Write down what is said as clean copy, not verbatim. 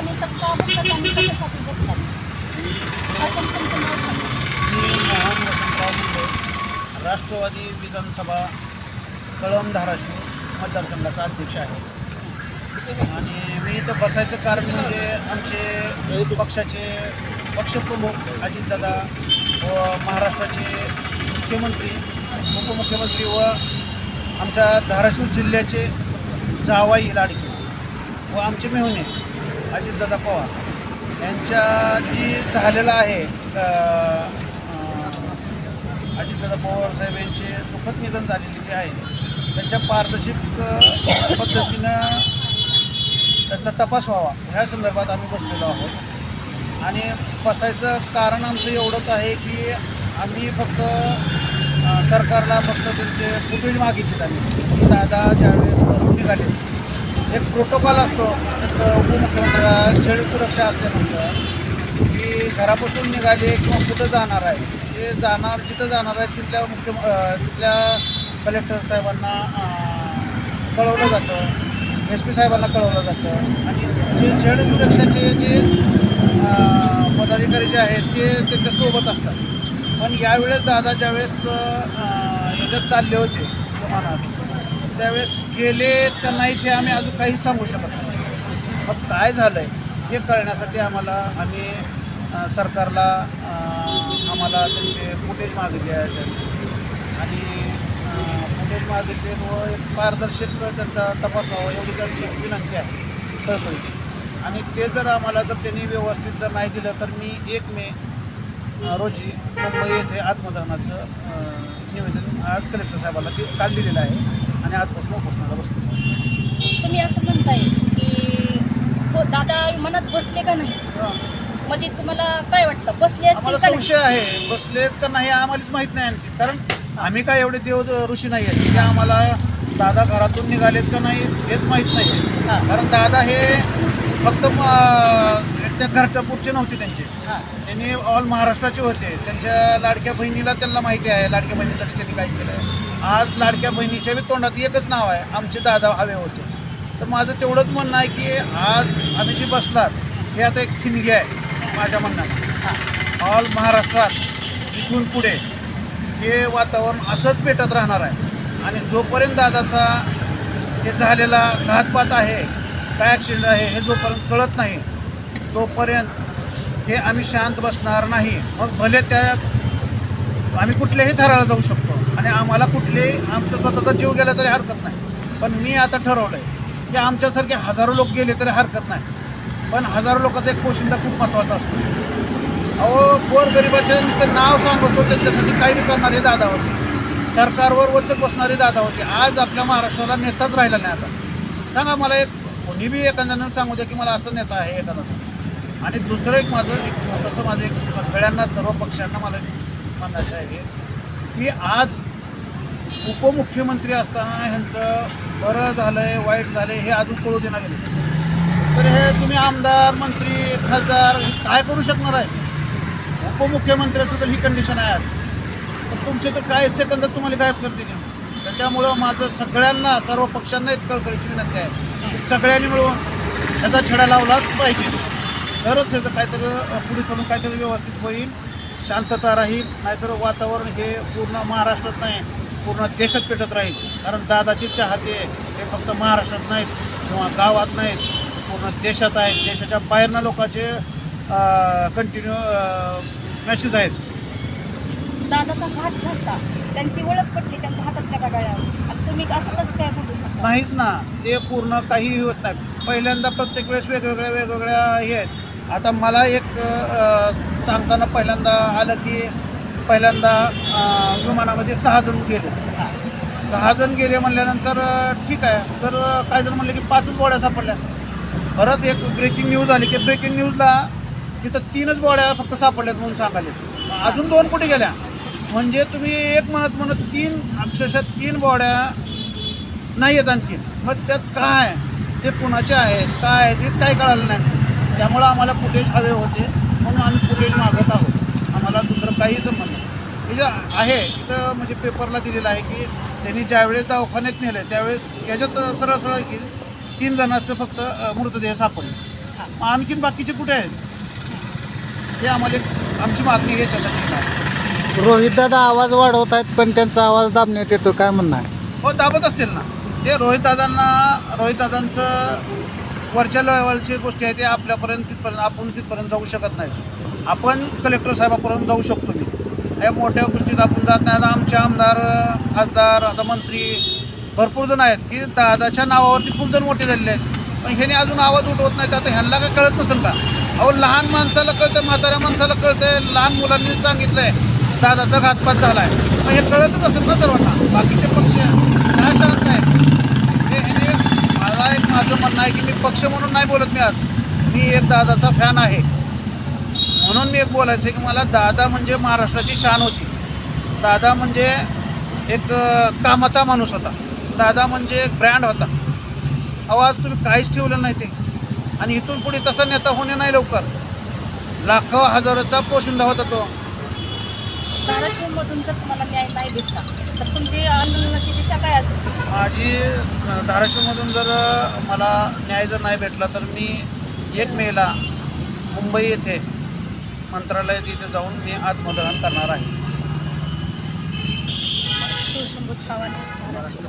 पण इथं का बसतात आणि कशासाठी बसतात? प्रथम तुमचं नाव सांगा. मी मोहन वसंतराव मुंडे, राष्ट्रवादी विधानसभा कळंब धाराशिव मतदारसंघाचा अध्यक्ष आहे. आणि मी इथं बसायचं कारण म्हणजे आमचे पक्षाचे पक्षप्रमुख अजितदादा व महाराष्ट्राचे मुख्यमंत्री, उपमुख्यमंत्री व आमच्या धाराशिव जिल्ह्याचे जावाई लाडके व आमचे मेहुणे अजितदादा पवार यांच्या जी झालेलं आहे अजितदादा पवार साहेब यांचे दुःखद निधन झालेले जे आहे त्यांच्या पारदर्शक पद्धतीनं त्यांचा तपास व्हावा ह्या संदर्भात आम्ही बसलेलो आहोत. आणि बसायचं कारण आमचं एवढंच आहे की आम्ही फक्त सरकारला फक्त त्यांचे फुटेज मागितले आम्ही की दादा ज्यावेळेस घरून निघाले एक प्रोटोकॉल असतो एक उपमुख्यमंत्र्याला छेड सुरक्षा असल्यानंतर की घरापासून निघाले किंवा कुठं जाणार आहे ते जाणार जिथं जाणार आहे तिथल्या तिथल्या कलेक्टर साहेबांना कळवलं जातं, SP साहेबांना कळवलं जातं. आणि जे छेड सुरक्षाचे जे पदाधिकारी जे आहेत ते त्यांच्यासोबत असतात. पण यावेळेस दादा ज्यावेळेस याच्यात चालले होते विमानात त्यावेळेस गेले तर नाही ते आम्ही अजून काही सांगू शकत नाही. मग काय झालं आहे हे कळण्यासाठी आम्ही सरकारला आम्हाला त्यांचे फुटेज मागितले आहेत आणि फुटेज मागितले व एक पारदर्शक त्यांचा तपास व्हावा एवढी त्यांची विनंती आहे कळकळीची. आणि ते जर आम्हाला जर त्यांनी व्यवस्थित जर नाही दिलं तर मी 1 मे रोजी मुंबई येथे आत्मदहनाचं निवेदन आज कलेक्टर साहेबांना ते काल दिलेलं आहे आणि आजपासून उपोषणाला बसतो. तुम्ही असं म्हणताय की हो दादा मनात बसले का नाही, म्हणजे तुम्हाला काय वाटतं बसले आम्हाला असतील का नाही? संशय आहे बसलेत का नाही आम्हालाच माहीत नाही आणखी. कारण आम्ही काय एवढे देव ऋषी नाही आहेत की आम्हाला दादा घरातून निघालेत का नाही हेच माहीत नाही. कारण दादा हे फक्त त्या घरच्यापूरचे नव्हते त्यांनी ऑल महाराष्ट्राचे होते. त्यांच्या लाडक्या बहिणीला त्यांना माहिती आहे लाडक्या बहिणीसाठी त्यांनी काय केलं. आज लाडक्या बहिणीच्या बी तोंडात एकच नाव आहे आमचे दादा हवे होते. तर माझं तेवढंच म्हणणं आहे की आज आम्ही जे बसलात हे आता एक ठिणगी आहे माझ्या म्हणण्यात. ऑल महाराष्ट्रात इथून पुढे हे वातावरण असंच पेटत राहणार आहे. आणि जोपर्यंत दादाचा हे झालेला घातपात आहे काय ॲक्सिडेंट आहे हे जोपर्यंत कळत नाही तोपर्यंत हे आम्ही शांत बसणार नाही. मग भले त्यात आम्ही कुठल्याही थराला जाऊ शकतो आणि आम्हाला कुठलेही आमचा स्वतःचा जीव गेला तरी हरकत नाही. पण मी आता ठरवलं आहे की आमच्यासारखे हजारो लोक गेले तरी हरकत नाही. पण हजारो लोकांचा एक पोशिंदा खूप महत्त्वाचा असतो. अहो गोरगरिबाचे नुसतं नाव सांगतो त्यांच्यासाठी काही बी करणारे दादा होते, सरकारवर वचक बसणारे दादा होते. आज आपल्या महाराष्ट्राला नेताच राहिला नाही. आता सांगा मला एक कोणी बी एखाद्यानं सांगू द्या की मला असं नेता आहे एखादा. आणि दुसरं एक छोटंसं माझं एक सगळ्यांना सर्व पक्षांना मला म्हणायचं आहे की आज उपमुख्यमंत्री असताना ह्यांचं बरं झालं आहे वाईट झालं हे अजून कळू देणार गेले तर हे तुम्ही आमदार मंत्री खासदार काय करू शकणार आहे. उपमुख्यमंत्र्याचं तर ही कंडिशन आहे आज तर तुमचे तर काय सेकंदात तुम्हाला गायब करतील. त्याच्यामुळं माझं सगळ्यांना सर्व पक्षांना एक कळकळीची विनंती आहे की सगळ्यांनी मिळून त्याचा छडा लावलाच पाहिजे तरच याचं काहीतरी पुढे चालून काहीतरी व्यवस्थित होईल, शांतता राहील. नाहीतर वातावरण हे पूर्ण महाराष्ट्रात नाही पूर्ण देशात पेटत राहील. कारण दादाचे चाहते हे फक्त महाराष्ट्रात नाहीत किंवा गावात नाहीत पूर्ण देशात आहेत. देशाच्या बाहेरनं लोकांचे कंटिन्यू मॅसेज आहेत. दादाचा घात झाला त्यांची ओळख पटली त्यांच्या हातातल्या गाड्यावर आणि तुम्ही असं कसं काय बोलू शकता? नाहीच ना ते पूर्ण काहीही होत नाही. पहिल्यांदा प्रत्येक वेळेस वेगवेगळ्या हे आहेत. आता मला एक सांगताना पहिल्यांदा आलं की पहिल्यांदा विमानामध्ये 6 जण गेले. 6 जण गेले म्हणल्यानंतर ठीक आहे तर काही जण म्हणले की 5च बॉड्या सापडल्या. परत एक ब्रेकिंग न्यूज आली की ब्रेकिंग न्यूजला तिथं 3च बॉड्या फक्त सापडल्यात म्हणून सांगाले. अजून 2 कुठे गेल्या. म्हणजे तुम्ही एक म्हणत 3 अक्षरशः 3 बॉड्या नाही आहेत आणखी. मग त्यात काय ते कुणाचे आहेत काय आहे तेच काही कळालं नाही. त्यामुळं आम्हाला फुटेज हवे होते म्हणून आम्ही फुटेज मागत आहोत. आम्हाला दुसरं काही संबंध नाही. हे जे आहे इथं म्हणजे पेपरला दिलेलं आहे की त्यांनी ज्यावेळेस दवाखान्यात नेलं त्यावेळेस याच्यात सरळ की 3 जणांचं फक्त मृतदेह सापडले हा. आणखीन बाकीचे कुठे आहेत हे आम्हाला आमची मागणी आहे याच्यासाठी आहे. रोहितदादा आवाज वाढवत आहेत पण त्यांचा आवाज दाबण्यात येतो, काय म्हणणं आहे? हो दाबत असतील ना ते रोहितदादांचं वरच्या लेवलची गोष्टी आहेत ते आपल्यापर्यंत तिथपर्यंत जाऊ शकत नाही. आपण कलेक्टर साहेबापर्यंत जाऊ शकतो. मी या मोठ्या गोष्टीत आपण जात नाही. आता आमचे आमदार खासदार आता मंत्री भरपूर जण आहेत की दादाच्या नावावरती खूप जण मोठे झालेले आहेत, पण ह्याने अजून आवाज उठवत नाहीत. आता ह्यांना काय कळत नसेल का? अहो लहान माणसाला कळतं, म्हाताऱ्या माणसाला कळतंय, लहान मुलांनी सांगितलंय दादाचा घातपात झाला आहे, मग हे कळतच असेल ना सर्वांना. बाकीचे पक्ष काय सांगत नाही ते ह्याने. मला एक माझं म्हणणं आहे की मी पक्ष म्हणून नाही बोलत. मी एक दादाचा फॅन आहे म्हणून मी एक बोलायचं आहे की मला दादा म्हणजे महाराष्ट्राची शान होती. दादा म्हणजे एक कामाचा माणूस होता. दादा म्हणजे एक ब्रँड होता. आवाज तुम्ही काहीच ठेवलं नाही ते, आणि इथून पुढे तसा नेता होणे नाही लवकर. लाखो हजाराचा पोशिंदा होता तो. धाराशिवमधून जर तुम्हाला न्याय नाही भेटला तर तुमची आंदोलनाची दिशा काय असेल? माझी धाराशिवमधून जर मला न्याय जर नाही भेटला तर मी 1 मेला मुंबई येथे मंत्रालयात इथे जाऊन मी आत्मदहन करणार आहे. शिवशंभू छावाने, धाराशिव.